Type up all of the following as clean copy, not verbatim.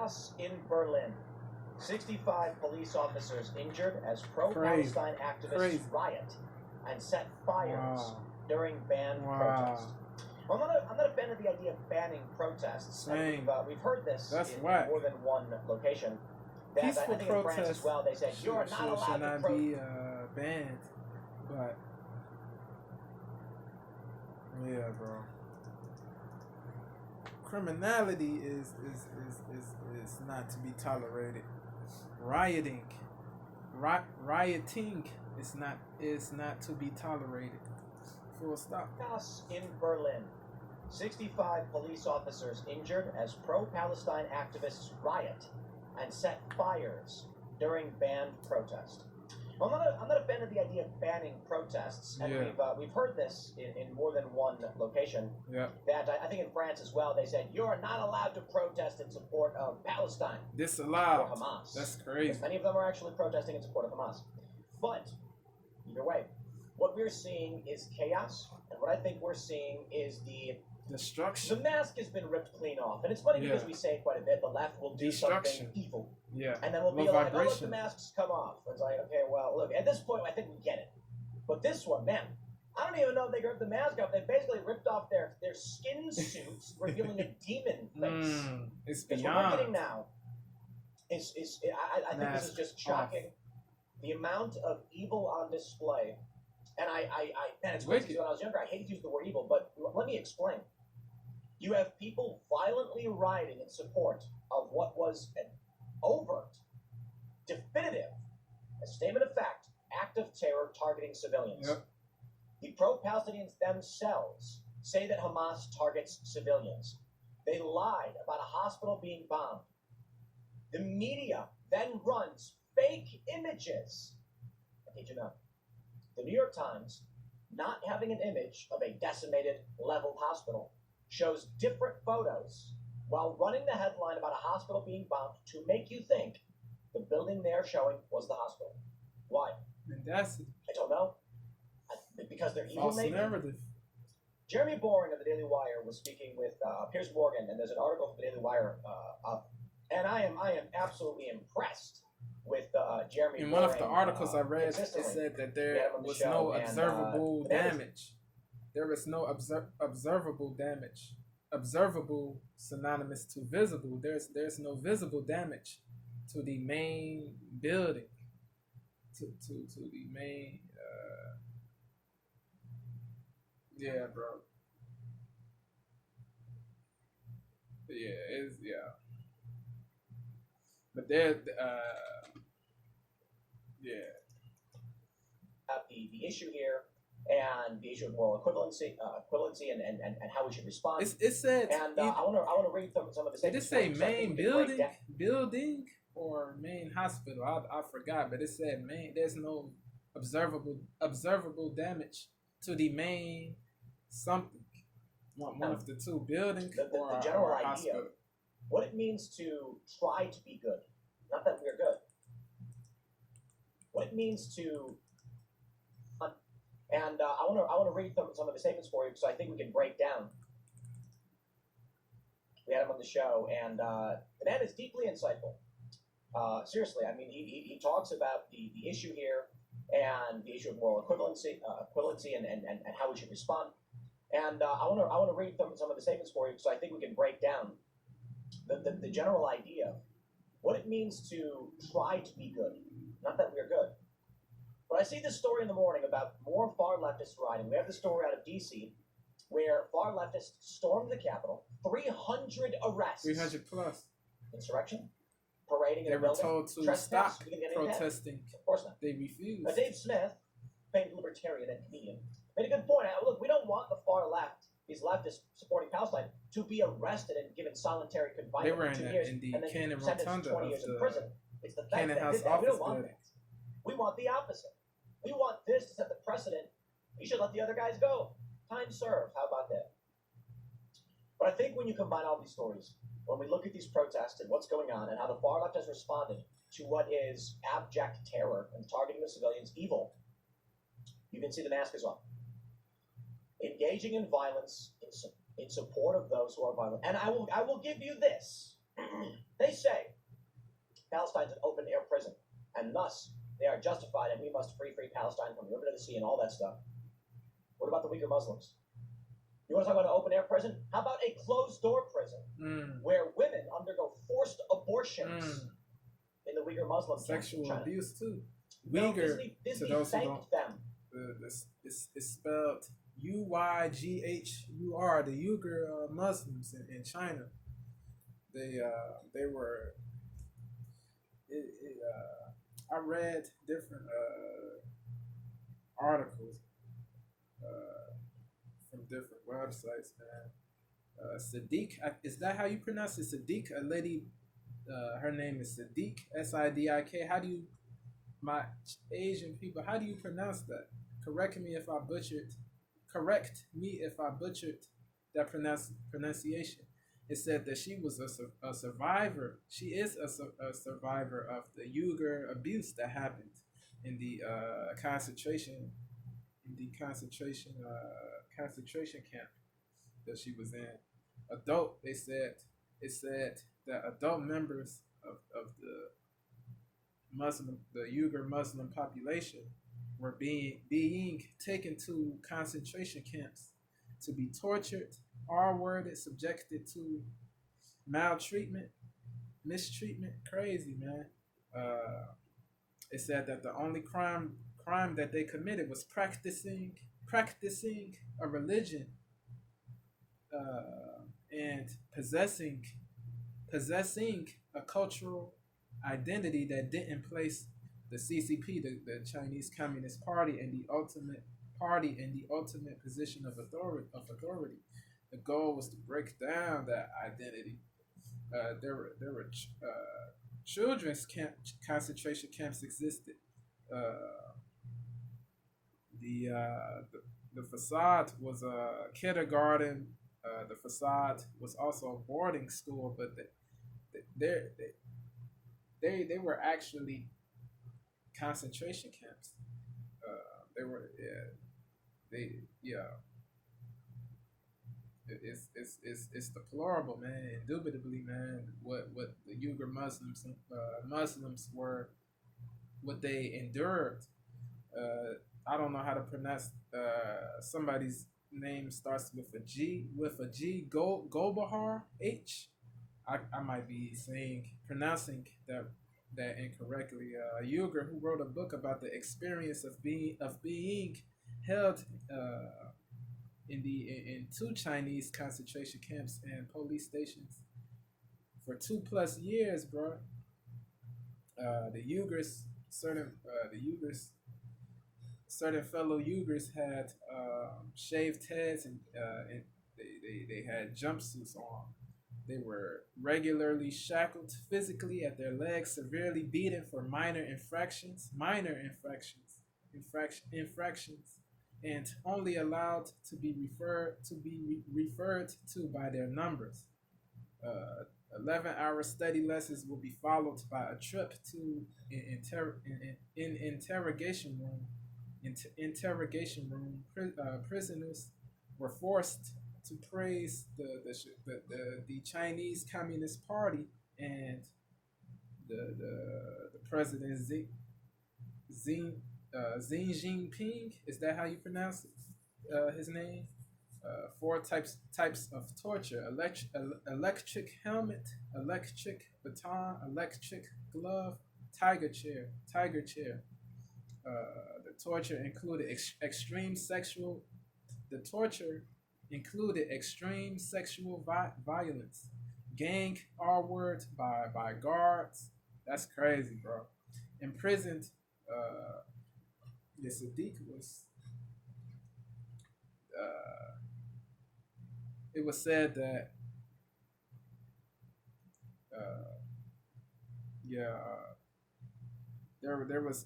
Chaos in Berlin. 65 police officers injured as pro-Palestine activists riot and set fires during banned protests. Well, I'm not a fan of the idea of banning protests. We've heard this in more than one location. Peaceful I think in France as well, they said you are not allowed to be banned, but yeah, bro. Criminality is not to be tolerated. Rioting is not to be tolerated. Full stop. Chaos in Berlin. 65 police officers injured as pro-Palestine activists riot and set fires during banned protest. Well, I'm not a fan of the idea of banning protests, and we've heard this in more than one location. That I think in France as well, they said you are not allowed to protest in support of Palestine. Disallowed. Or Hamas. That's crazy. Because many of them are actually protesting in support of Hamas. But either way, what we're seeing is chaos, and what I think we're seeing is the destruction. The mask has been ripped clean off, and it's funny because we say it quite a bit. The left will do something evil, and then we'll be like, "Oh, look, the masks come off." It's like, okay, well, look. At this point, I think we get it. But this one, man, I don't even know if they ripped the mask off. They basically ripped off their skin suits, revealing a demon face. It's beyond. What we're getting now I think this is just shocking. The amount of evil on display, and man, it's crazy. When I was younger, I hated to use the word evil, but let me explain. You have people violently rioting in support of what was an overt, definitive, a statement of fact, act of terror targeting civilians. The pro-Palestinians themselves say that Hamas targets civilians. They lied about a hospital being bombed. The media then runs fake images. I kid you not. The New York Times, not having an image of a decimated, leveled hospital, shows different photos while running the headline about a hospital being bombed to make you think the building they're showing was the hospital. Why? I don't know. Because they're evil, maybe? Narrative. Jeremy Boring of the Daily Wire was speaking with Piers Morgan, and there's an article from the Daily Wire up. And I am absolutely impressed with Jeremy. In one of the articles I read, it said that there was no observable damage. There was no observable damage. Observable synonymous to visible. There's no visible damage to the main building. To the main. Yeah, bro. Yeah. But there, the issue here and the issue of moral equivalency and how we should respond. It said, and I want to read some of the. Did it say main building or main hospital? I forgot, but it said main. There's no observable damage to the main something. One of the two buildings or the general or idea. Hospital. What it means to try to be good, not that we're good. What it means to, and I want to read some of the statements for you, so I think we can break down. We had him on the show, and the man is deeply insightful. Seriously, I mean, he talks about the issue here and the issue of moral equivalency and how we should respond. And I want to read some of the statements for you, so I think we can break down the general idea, what it means to try to be good, not that we're good. But I see this story in the morning about more far leftists rioting. We have the story out of D.C. where far leftists stormed the Capitol, 300 arrests. 300 plus. Insurrection? Parading in They a were building? told to Trespass? stop You can get protesting. Of course not. They refused. Dave Smith, famed libertarian and comedian, made a good point. Look, we don't want the far left, these leftists supporting Palestine, to be arrested and given solitary confinement They were for 2 years in the and then Cannon sentenced to Rotunda 20 years of in the prison. It's the fact Cannon that House we office don't want building. that. We want the opposite. We want this to set the precedent. You should let the other guys go. Time served. How about that? But I think when you combine all these stories, when we look at these protests and what's going on and how the far left has responded to what is abject terror and targeting of civilians, evil, you can see the mask is on. Engaging in violence in support of those who are violent. And I will give you this. They say Palestine's an open-air prison, and thus they are justified, and we must free Palestine from the river to the sea and all that stuff. What about the Uyghur Muslims? You want to talk about an open-air prison? How about a closed-door prison where women undergo forced abortions in the Uyghur Muslim sexual abuse too? Uyghur, Disney thanked them. It's spelled Uyghur, the Uyghur Muslims in China. They were. I read different articles from different websites, man. Sadiq, is that how you pronounce it? Sadiq, a lady. Her name is Sadiq, Sidik. How do you, my Asian people? How do you pronounce that? Correct me if I butchered that pronunciation. It said that she was a survivor. She is a survivor of the Uyghur abuse that happened in the concentration camp that she was in. It said that adult members of the Uyghur Muslim population were being taken to concentration camps to be tortured, R-worded, subjected to maltreatment, mistreatment. Crazy, man. It said that the only crime that they committed was practicing a religion and possessing a cultural identity that didn't place the CCP, the Chinese Communist Party, in the ultimate position of authority. The goal was to break down that identity. There were children's concentration camps existed. The facade was a kindergarten. The facade was also a boarding school, but they were actually concentration camps. It's deplorable, man. Indubitably, man. What the Uyghur Muslims were, what they endured. I don't know how to pronounce somebody's name starts with a G. Golbahar H. I might be pronouncing that incorrectly. A Uyghur who wrote a book about the experience of being held in two Chinese concentration camps and police stations for 2+ years, bro. Certain fellow Uyghurs had shaved heads and they had jumpsuits on. They were regularly shackled physically at their legs, severely beaten for minor infractions, and only allowed to be referred to by their numbers. 11-hour study lessons will be followed by a trip to interrogation room. Prisoners were forced to praise the Chinese Communist Party and the president Xi Jinping. Is that how you pronounce it? His name? 4 types of torture: electric helmet, electric baton, electric glove, tiger chair. The torture included extreme sexual violence, gang R-words by guards. That's crazy, bro. Imprisoned. The Sadiq was. It was said that. There was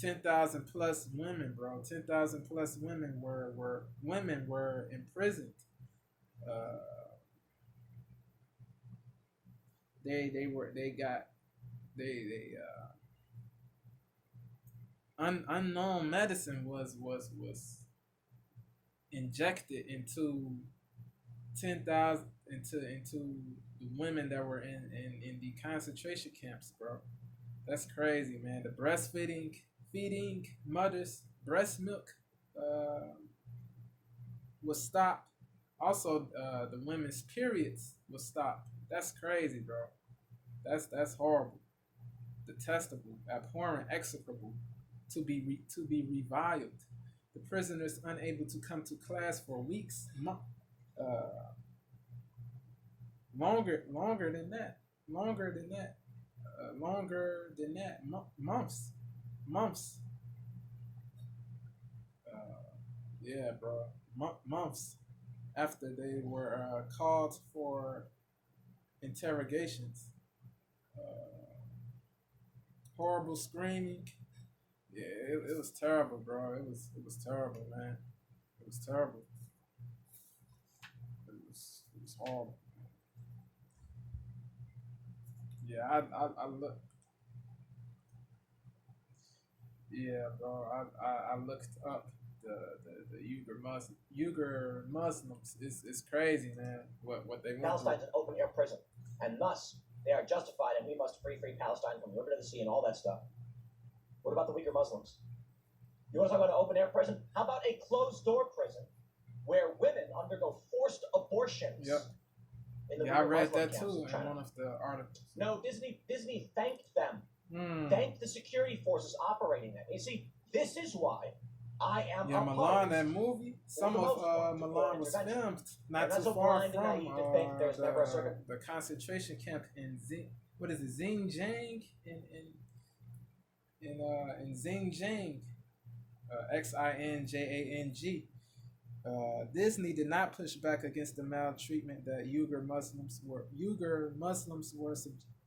10,000 plus women, bro. 10,000 plus women were imprisoned. Unknown medicine was injected into into the women that were in the concentration camps, bro. That's crazy, man. The feeding mothers breast milk uh, was stopped. Also, the women's periods was stopped. That's crazy, bro. That's horrible, detestable, abhorrent, execrable, to be reviled. The prisoners unable to come to class for weeks, uh, longer than that, months. Uh, yeah, bro, months after they were called for interrogations. Uh, Horrible screaming. Yeah, it was terrible, bro. It was terrible, man. It was terrible. It was horrible. Yeah, I look. Yeah, bro. I looked up the Uyghur Muslims. It's crazy, man. What they went through. Palestine's an open air prison, and thus they are justified, and we must free Palestine from the river to the sea and all that stuff. What about the Uyghur Muslims? You want to talk about an open air prison? How about a closed door prison where women undergo forced abortions? Yep. Yeah, I read that too in one of the articles. No, Disney thanked them. Thanked the security forces operating them. You see, this is why I am Milan, that movie. Some of Milan was filmed not too far from the concentration camp in Xinjiang in Xinjiang, Xinjang. Disney did not push back against the maltreatment that Uyghur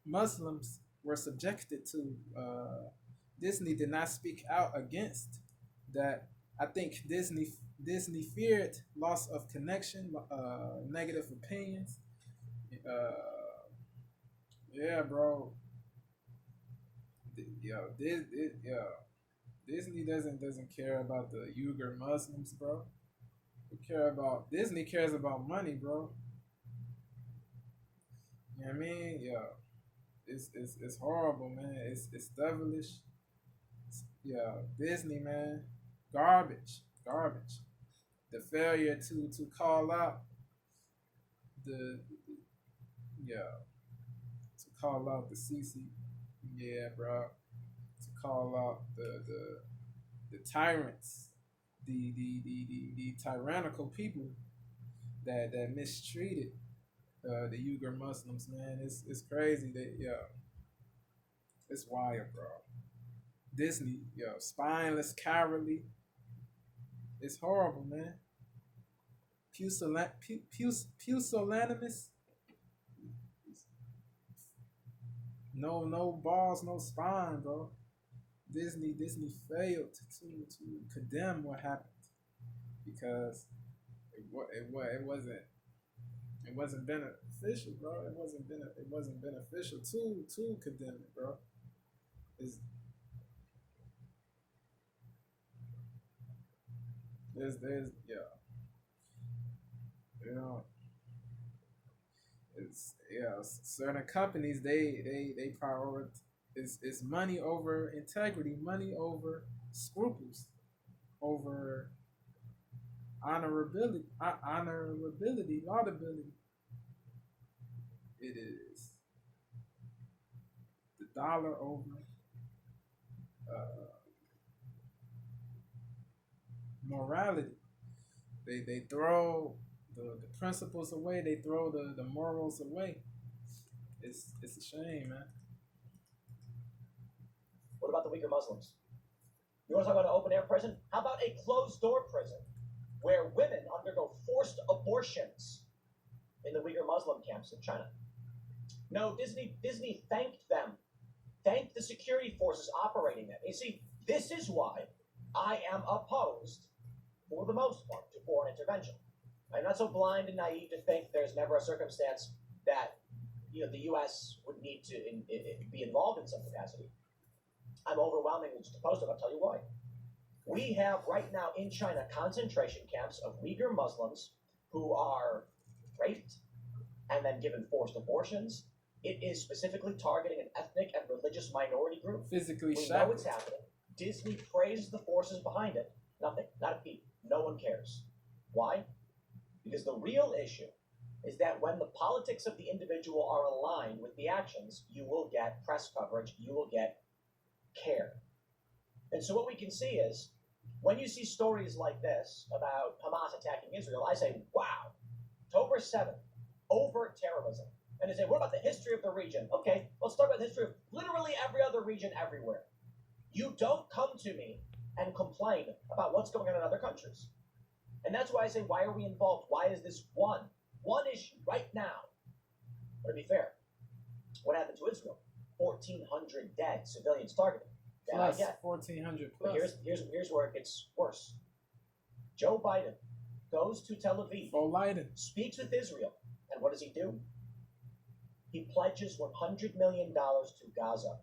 Muslims were subjected to. Disney did not speak out against that. I think Disney feared loss of connection, negative opinions. Yeah, bro. Disney doesn't care about the Uyghur Muslims, bro. Disney cares about money, bro. You know what I mean? Yeah. It's horrible, man. It's devilish. Disney, man. Garbage. The failure to call out to call out the CC. Yeah, bro. To call out the tyrants, the tyrannical people that mistreated the Uyghur Muslims, man. It's crazy that it's wild, bro. Disney, spineless, cowardly. It's horrible, man. Pusillanimous. No balls, no spine, bro. Disney failed to condemn what happened because it wasn't beneficial, bro. It wasn't beneficial to condemn it, bro. There's certain companies they prioritize it's money over integrity, money over scruples, over honorability, laudability. It is the dollar over morality. They throw the principles away. They throw the morals away. It's a shame, man. What about the Uyghur Muslims? You want to talk about an open air prison? How about a closed door prison where women undergo forced abortions in the Uyghur Muslim camps in China? No, Disney thanked them. Thanked the security forces operating them. You see, this is why I am opposed, for the most part, to foreign intervention. I'm not so blind and naive to think there's never a circumstance that the U.S. would need to be involved in some capacity. I'm overwhelmingly just opposed to it. I'll tell you why. We have right now in China concentration camps of Uyghur Muslims who are raped, and then given forced abortions. It is specifically targeting an ethnic and religious minority group. Physically we know it's happening. Disney praises the forces behind it. Nothing. Not a peep. No one cares. Why? Because the real issue is that when the politics of the individual are aligned with the actions, you will get press coverage, you will get care. And so what we can see is, when you see stories like this about Hamas attacking Israel, I say, wow, October 7th, overt terrorism. And they say, what about the history of the region? Okay, let's talk about the history of literally every other region everywhere. You don't come to me and complain about what's going on in other countries. And that's why I say, why are we involved? Why is this one issue right now? But to be fair, what happened to Israel? 1,400 dead, civilians targeted. Plus 1,400 plus. But here's where it gets worse. Joe Biden goes to Tel Aviv, speaks with Israel, and what does he do? He pledges $100 million to Gaza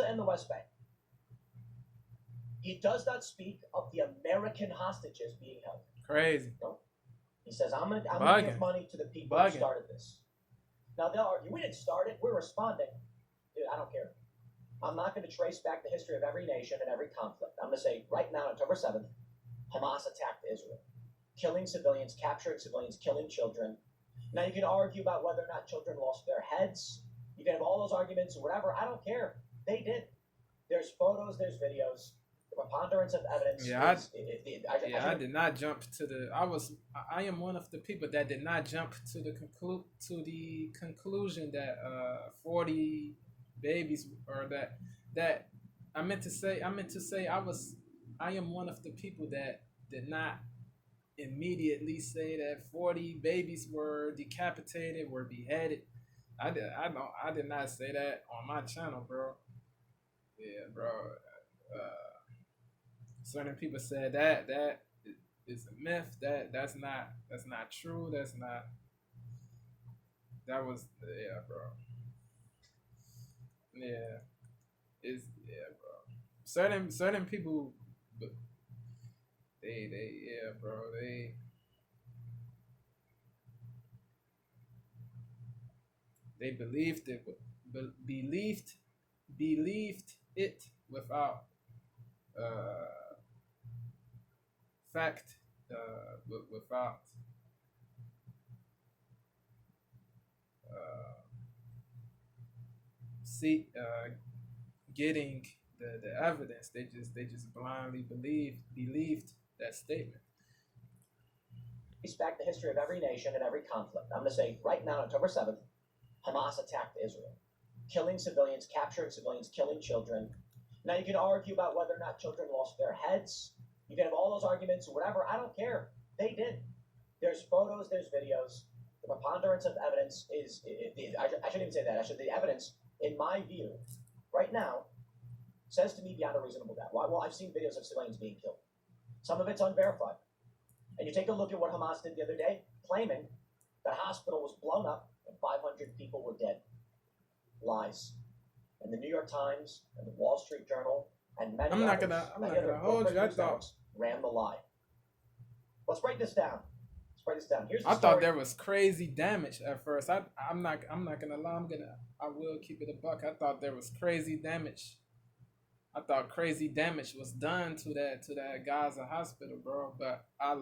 and the West Bank. He does not speak of the American hostages being held. Crazy. No. He says, I'm gonna give money to the people who started this. Now they'll argue, we didn't start it, we're responding. Dude, I don't care. I'm not going to trace back the history of every nation and every conflict. I'm going to say, right now, October 7th, Hamas attacked Israel, killing civilians, capturing civilians, killing children. Now you can argue about whether or not children lost their heads. You can have all those arguments or whatever. I don't care. They did. There's photos, there's videos. The preponderance of evidence. I did not jump to the. I am one of the people that did not jump to the conclusion that 40 babies, or that I meant to say I am one of the people that did not immediately say that 40 babies were decapitated, were beheaded. I did not say that on my channel, bro. Yeah, bro. Certain people said that is a myth. That's not true. That was bro. Bro. Certain people, they believed it without fact, without getting the evidence. They just blindly believed that statement. Trace back the history of every nation and every conflict. I'm going to say, right now, October 7th, Hamas attacked Israel, killing civilians, capturing civilians, killing children. Now you can argue about whether or not children lost their heads. You can have all those arguments or whatever. I don't care. They did. There's photos, there's videos. The preponderance of evidence is, I shouldn't even say that. The evidence, in my view, right now, says to me beyond a reasonable doubt. Well, I've seen videos of civilians being killed. Some of it's unverified. And you take a look at what Hamas did the other day, claiming the hospital was blown up and 500 people were dead. Lies. And the New York Times and the Wall Street Journal and many I'm not gonna hold you. I thought ran the lie. Let's break this down. Here's the I thought there was crazy damage at first. I'm not gonna lie. I will keep it a buck. I thought there was crazy damage. I thought crazy damage was done to that Gaza hospital, bro. But I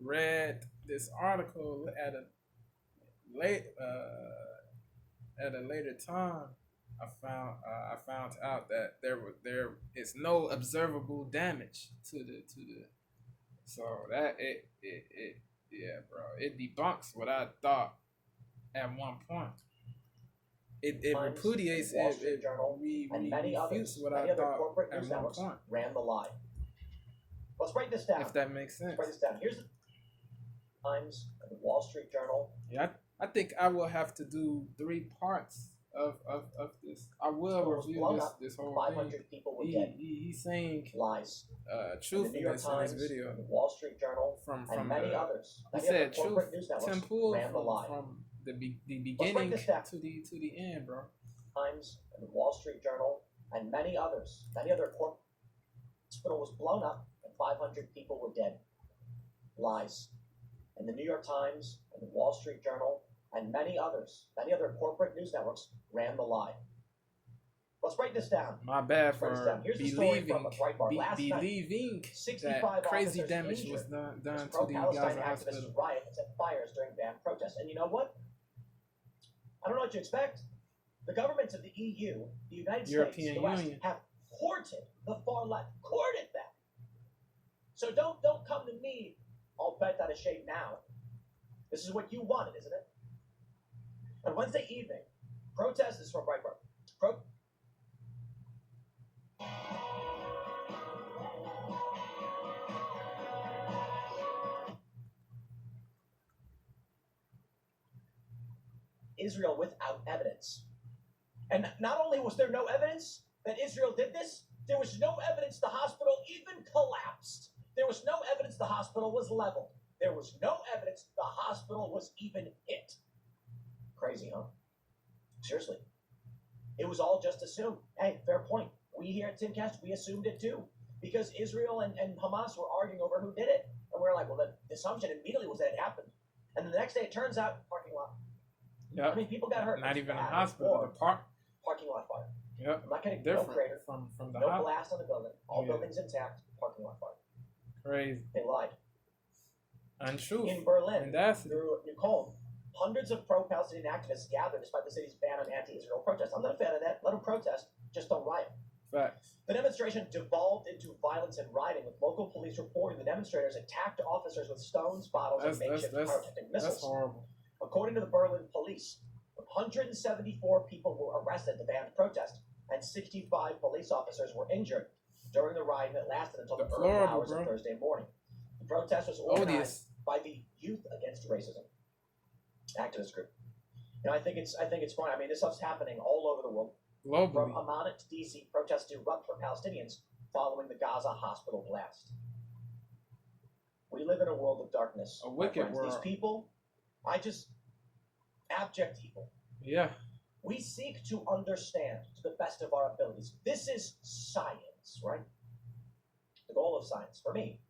read this article at a later time. I found out that there is no observable damage to the so that it debunks what I thought at one point. It repudiates it. And many others, what I thought corporate at news one networks point. ran the lie. Let's break this down. If that makes sense. Let's break this down. Here's the Times and the Wall Street Journal. Yeah, I think I will have to do 3 parts of this. I will review this whole 500 thing. People were dead. He's saying lies. Truthfulness in this video. The Wall Street Journal from many others. He said truth. Tim Pool from the beginning to the end, bro. Times and the Wall Street Journal and many others. Many other corporate hospital was blown up and 500 people were dead. Lies. and the New York Times and the Wall Street Journal and many other corporate news networks ran the lie. Let's break this down. My bad for believing that crazy damage was done to the Gaza hospital. Riots and fires during banned protests. And you know what? I don't know what you expect. The governments of the EU, the United States, the West, have courted the far left, courted them. So don't come to me all bent out of shape now. This is what you wanted, isn't it? On Wednesday evening, protest is from Breitbart. Israel without evidence. And not only was there no evidence that Israel did this, there was no evidence the hospital even collapsed. There was no evidence the hospital was leveled. There was no evidence the hospital was even hit. Crazy, huh? Seriously. It was all just assumed. Hey, fair point. We here at Timcast, we assumed it too. Because Israel and Hamas were arguing over who did it. And we were like, well, the assumption immediately was that it happened. And the next day, it turns out, parking lot. Yep. I mean, people got hurt. Not even a hospital, the parking lot fire. Yep. I'm not kidding. Different no crater. From the no blast on the building. All buildings intact. Parking lot fire. Crazy. They lied. Untrue. In Berlin, Audacity. through Nicole, hundreds of pro-Palestinian activists gathered despite the city's ban on anti-Israel protests. I'm not a fan of that. Let them protest. Just don't riot. Facts. The demonstration devolved into violence and rioting, with local police reporting the demonstrators attacked officers with stones, bottles, and makeshift pyrotechnic missiles. That's horrible. According to the Berlin police, 174 people were arrested at the banned protest, and 65 police officers were injured during the riot that lasted until the early hours of Thursday morning. The protest was organized by the Youth Against Racism activist group. You know, I think it's funny. I mean, this stuff's happening all over the world. Globally. From Amman to DC, protests erupt for Palestinians following the Gaza hospital blast. We live in a world of darkness. A wicked world. These people, abject evil. Yeah. We seek to understand to the best of our abilities. This is science, right? The goal of science, for me,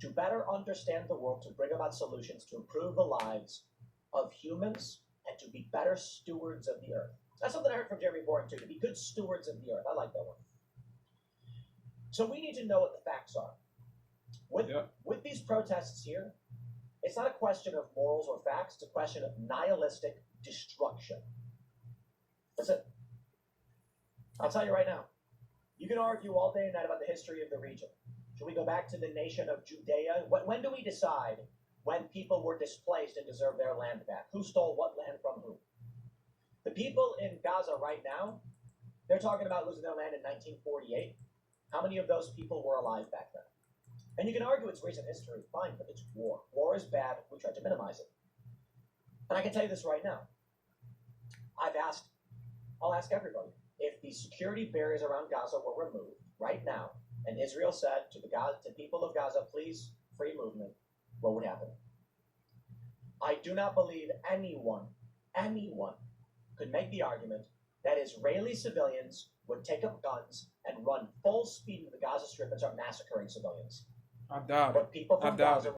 to better understand the world, to bring about solutions, to improve the lives of humans, and to be better stewards of the earth. That's something I heard from Jeremy Boring, too, to be good stewards of the earth. I like that one. So we need to know what the facts are. With these protests here, it's not a question of morals or facts. It's a question of nihilistic destruction. That's it. I'll tell you right now. You can argue all day and night about the history of the region. Should we go back to the nation of Judea? When do we decide when people were displaced and deserved their land back? Who stole what land from whom? The people in Gaza right now, they're talking about losing their land in 1948. How many of those people were alive back then? And you can argue it's recent history, fine, but it's war. War is bad. We try to minimize it. And I can tell you this right now. I'll ask everybody, if the security barriers around Gaza were removed right now, and Israel said to the people of Gaza, please, free movement, what would happen? I do not believe anyone could make the argument that Israeli civilians would take up guns and run full speed into the Gaza Strip and start massacring civilians. I doubt it. But people from Gaza